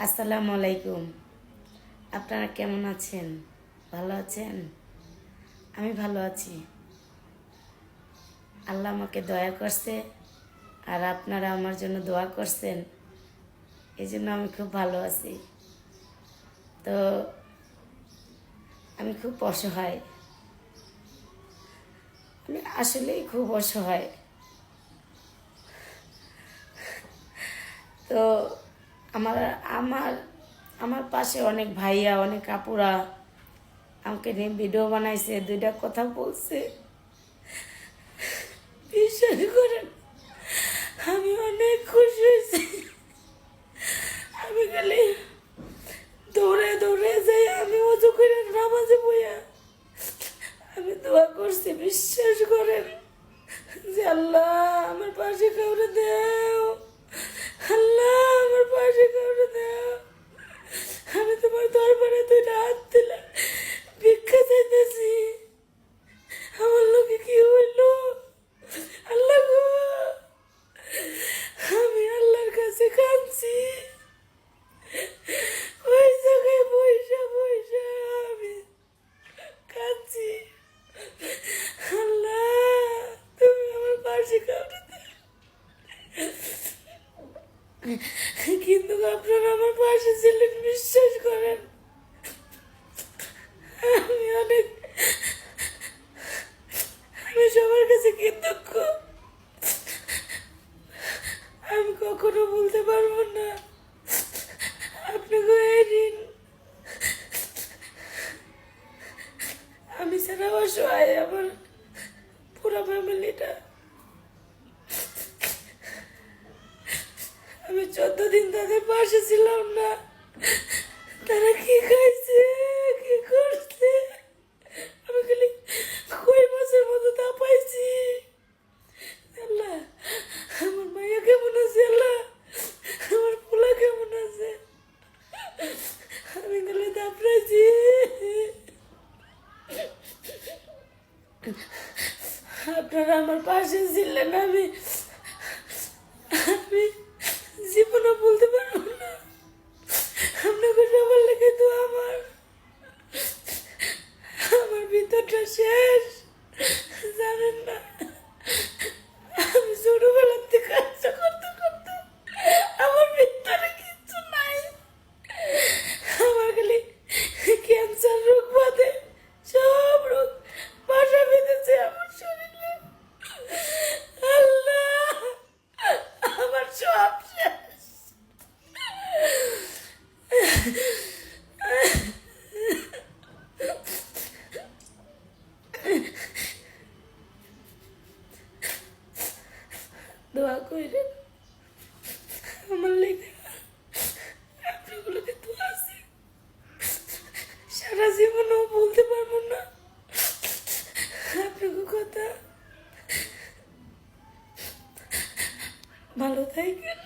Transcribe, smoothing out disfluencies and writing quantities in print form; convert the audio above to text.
আসসালামু আলাইকুম। আপনারা কেমন আছেন? ভালো আছেন? আমি ভালো আছি। আল্লাহ আমাকে দয়া করছে, আর আপনারা আমার জন্য দোয়া করছেন, এই জন্য আমি খুব ভালো আছি। তো আমি খুব অসহায়, আমি আসলেই খুব অসহায়। তো আমার আমার আমার পাশে অনেক ভাইয়া, অনেক আপুরা আমাকে নিয়ে ভিডিও বানাইছে, দুইটা কথা বলছে। বিশ্বাস করেন, আমি অনেক খুশি হয়েছি। আমি খালি দৌড়ে দৌড়ে যাই, আমি অজু করে নামাজে বইয়া আমি দোয়া করছি। বিশ্বাস করেন যে আল্লাহ আমার পাশে কাউরে দেও, আল্লাহ আমার পাশে কাউরে দেও। আমি তোমার দরবারে দুইটা হাত দিলাম, ভিক্ষা চাইতেছি। আমার লোকে কি হইল আল্লাহ গো, আমি আল্লাহর কাছে কাঁদছি। ওই জায়গায় বইসা বইসা আমি কাঁদছি, আল্লাহ তুমি আমার পাশে কাউরে দাও। কিন্তু আপনারা আমার পাশে ছিলেন, বিশ্বাস করেন। আমি অনেক আমি সবার কাছে কৃতজ্ঞ, আমি কখনো বলতে পারবো না আপনাকে এই ঋণ। আমি ছাড়া অসহায় আমার পুরো ফ্যামিলিটা। আমি 14 দিন তাদের পাশে ছিলাম না, তারা কি খাইছে কি করছে আমি খালি কই মাসের মতো তা পাইছি। আল্লাহ আমার মাইয়া কেমন আছে, আল্লাহ আমার পোলা কেমন আছে, আমি খালি দাপড়াইছি। আপনারা আমার পাশে ছিলেন, আমি আমি জীবনে বলতে পারবো না। আপনাকে সবার লেগে তো আমার আমার ভিতরটা শেষ, জানেন না। আমি ছোটবেলার থেকে কাজ করতে করতে আমার ভিতরে কিচ্ছু নাই, আমার খালি ক্যান্সার রোগ বাদে সব রোগ বাসা বেঁধেছে আমার শরীরে। আল্লাহ আমার সব শেষ। দোয়া করেন আমার লেগে, আপনাগুলোকে দোয়া আছে, সারা জীবনও বলতে পারবো না আপনাকে কথা। ভালো থাকেন।